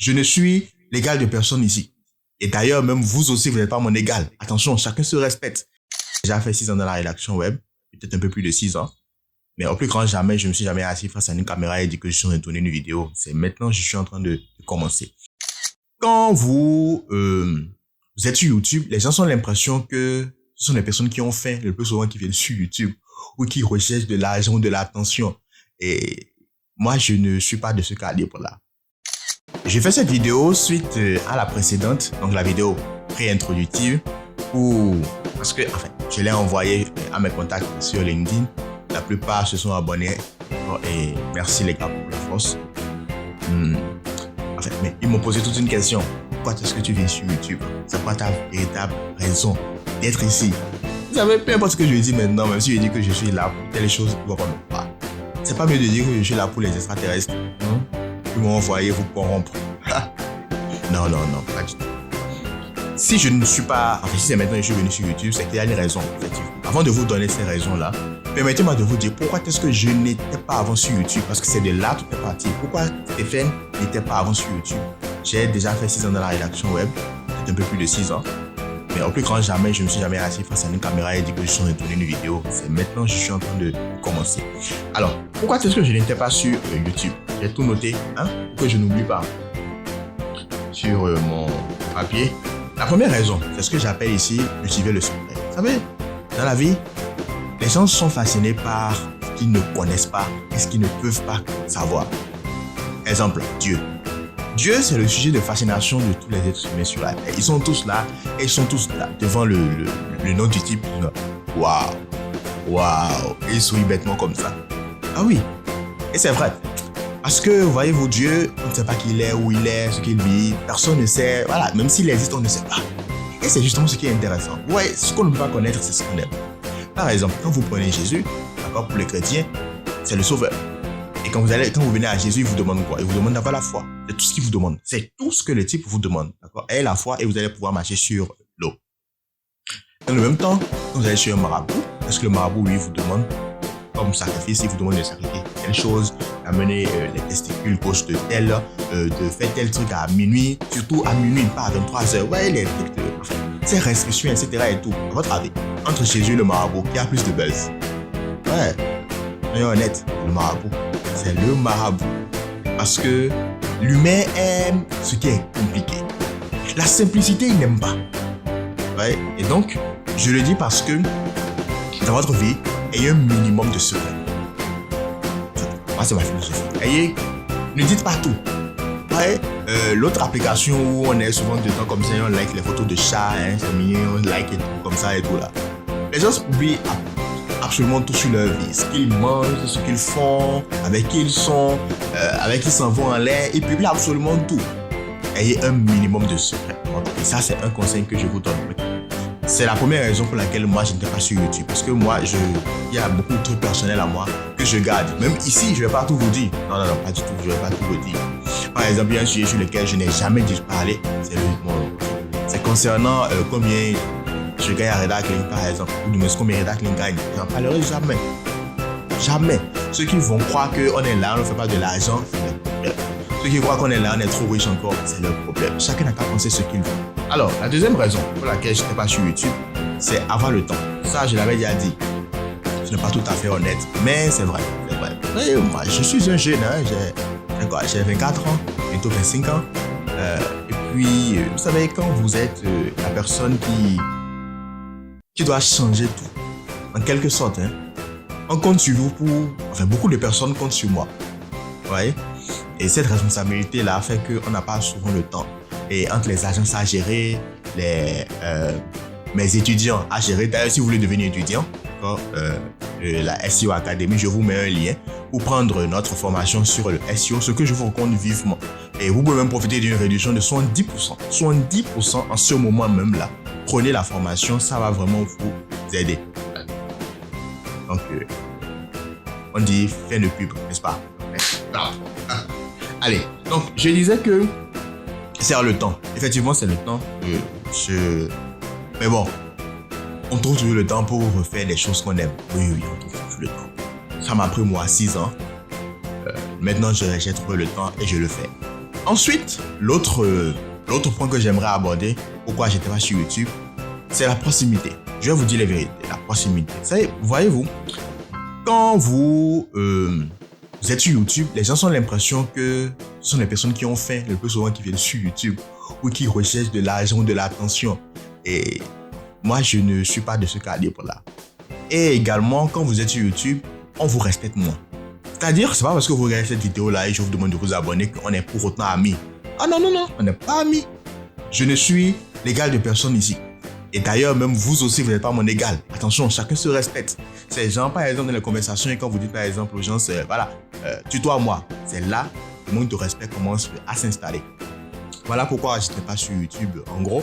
Je ne suis l'égal de personne ici. Et d'ailleurs, même vous aussi, vous n'êtes pas mon égal. Attention, chacun se respecte. J'ai déjà fait 6 ans dans la rédaction web, peut-être un peu plus de 6 ans. Mais au plus grand jamais, je me suis jamais assis face à une caméra et dit que je suis en train de tourner une vidéo. C'est maintenant que je suis en train de commencer. Quand vous êtes sur YouTube, les gens ont l'impression que ce sont les personnes qui ont faim, le plus souvent qui viennent sur YouTube ou qui recherchent de l'argent ou de l'attention. Et moi, je ne suis pas de ce calibre-là. J'ai fait cette vidéo suite à la précédente, donc la vidéo pré-introductive, parce que, enfin, je l'ai envoyée à mes contacts sur LinkedIn. La plupart se sont abonnés et merci les gars pour la force. En fait, mais ils m'ont posé toute une question. Pourquoi est-ce que tu viens sur YouTube? C'est quoi ta véritable raison d'être ici? Vous savez, peu importe ce que je dis maintenant, même si je dis que je suis là pour telle chose, vous comprenez pas. C'est pas mieux de dire que je suis là pour les extraterrestres. Ils m'ont envoyé vous corrompre. Non, pas du tout. Si je ne suis pas, enfin si c'est maintenant que je suis venu sur YouTube, c'est qu'il y a une raison, effectivement. Avant de vous donner ces raisons-là, permettez-moi de vous dire pourquoi est-ce que je n'étais pas avant sur YouTube, parce que c'est de là tout est parti. Pourquoi Stéphane n'était pas avant sur YouTube? J'ai déjà fait 6 ans dans la rédaction web, peut-être un peu plus de 6 ans. Mais au plus grand jamais, je ne me suis jamais assis face à une caméra et dit que je suis en train de tourner une vidéo. C'est maintenant que je suis en train de commencer. Alors, pourquoi est-ce que je n'étais pas sur YouTube? J'ai tout noté, pour que je n'oublie pas. Sur mon papier. La première raison, c'est ce que j'appelle ici cultiver le secret. Vous savez, dans la vie, les gens sont fascinés par ce qu'ils ne connaissent pas et ce qu'ils ne peuvent pas savoir. Exemple, Dieu. Dieu, c'est le sujet de fascination de tous les êtres humains sur la terre. Ils sont tous là et ils sont tous là devant le nom du type. Waouh, et ils sourient bêtement comme ça. Ah oui, et c'est vrai. Parce que, voyez-vous, Dieu, on ne sait pas qui il est, où il est, ce qu'il vit. Personne ne sait. Voilà, même s'il existe, on ne sait pas. Et c'est justement ce qui est intéressant. Ouais, ce qu'on ne peut pas connaître, c'est ce qu'on aime. Par exemple, quand vous prenez Jésus, d'accord, pour les chrétiens, c'est le sauveur. Et quand vous venez à Jésus, il vous demande quoi? Il vous demande d'avoir la foi. C'est tout ce qu'il vous demande. C'est tout ce que le type vous demande, d'accord? Ayez la foi et vous allez pouvoir marcher sur l'eau. Dans le même temps, quand vous allez sur un marabout, est-ce que le marabout, lui, vous demande comme sacrifice, il vous demande de sacrifier telle chose, d'amener les testicules gauche de tel, de faire tel truc à minuit, surtout à minuit, pas à 23h. Ouais, les trucs de ces restrictions, etc. et tout. À votre avis, entre Jésus et le marabout, qui a plus de buzz? Ouais, soyons honnêtes, le marabout, c'est le marabout. Parce que l'humain aime ce qui est compliqué. La simplicité, il n'aime pas. Ouais, et donc, je le dis parce que dans votre vie, ayez un minimum de secret. Moi, c'est ma philosophie. Ne dites pas tout. Ouais, l'autre application où on est souvent dedans comme ça, on like les photos de chats, c'est mignon, on like et tout, comme ça et tout là. Les gens oublient absolument tout sur leur vie. Ce qu'ils mangent, ce qu'ils font, avec qui ils sont, avec qui ils s'en vont en l'air. Ils publient absolument tout. Ayez un minimum de secret. Et ça, c'est un conseil que je vous donne. C'est la première raison pour laquelle moi je n'étais pas sur YouTube. Parce que moi, il y a beaucoup de trucs personnels à moi que je garde. Même ici, je ne vais pas tout vous dire. Non, pas du tout. Je ne vais pas tout vous dire. Par exemple, il y a un sujet sur lequel je n'ai jamais dit parler. C'est concernant combien je gagne à Redacling, par exemple. Ou du moins combien Redacling gagne. Je n'en parlerai jamais. Jamais. Ceux qui vont croire qu'on est là, on ne fait pas de l'argent, c'est leur problème. Ceux qui croient qu'on est là, on est trop riche encore, c'est leur problème. Chacun n'a qu'à penser ce qu'il veut. Alors, la deuxième raison pour laquelle je n'étais pas sur YouTube, c'est avoir le temps. Ça, je l'avais déjà dit. Ce n'est pas tout à fait honnête, mais c'est vrai. Et moi, je suis un jeune, j'ai 24 ans, bientôt 25 ans. Et puis, vous savez, quand vous êtes la personne qui doit changer tout, en quelque sorte, on compte sur vous beaucoup de personnes comptent sur moi. Vous voyez? Et cette responsabilité-là fait qu'on n'a pas souvent le temps. Et entre les agences à gérer, mes étudiants à gérer. D'ailleurs, si vous voulez devenir étudiant, la SEO Academy, je vous mets un lien pour prendre notre formation sur le SEO, ce que je vous recommande vivement. Et vous pouvez même profiter d'une réduction de 70%. 70% en ce moment même là. Prenez la formation, ça va vraiment vous aider. Donc, on dit fin de pub, n'est-ce pas? Allez, donc je disais que c'est le temps. Effectivement, c'est le temps. Mais bon, on trouve toujours le temps pour refaire les choses qu'on aime. Oui, on trouve toujours le temps. Ça m'a pris moi 6 ans. Maintenant, j'ai trouvé le temps et je le fais. Ensuite, l'autre point que j'aimerais aborder, pourquoi j'étais pas sur YouTube, c'est la proximité. Je vais vous dire la vérité, la proximité. Voyez-vous, quand vous êtes sur YouTube, les gens ont l'impression que ce sont les personnes qui ont faim, le plus souvent qui viennent sur YouTube ou qui recherchent de l'argent ou de l'attention. Et moi, je ne suis pas de ce calibre-là. Et également, quand vous êtes sur YouTube, on vous respecte moins. C'est-à-dire, c'est pas parce que vous regardez cette vidéo-là et je vous demande de vous abonner qu'on est pour autant amis. Ah non, on n'est pas amis. Je ne suis l'égal de personne ici. Et d'ailleurs, même vous aussi, vous n'êtes pas mon égal. Attention, chacun se respecte. Ces gens, par exemple, dans les conversations, et quand vous dites par exemple aux gens, tutoie-moi. C'est là, le manque de respect commence à s'installer. Voilà pourquoi je n'étais pas sur YouTube, en gros.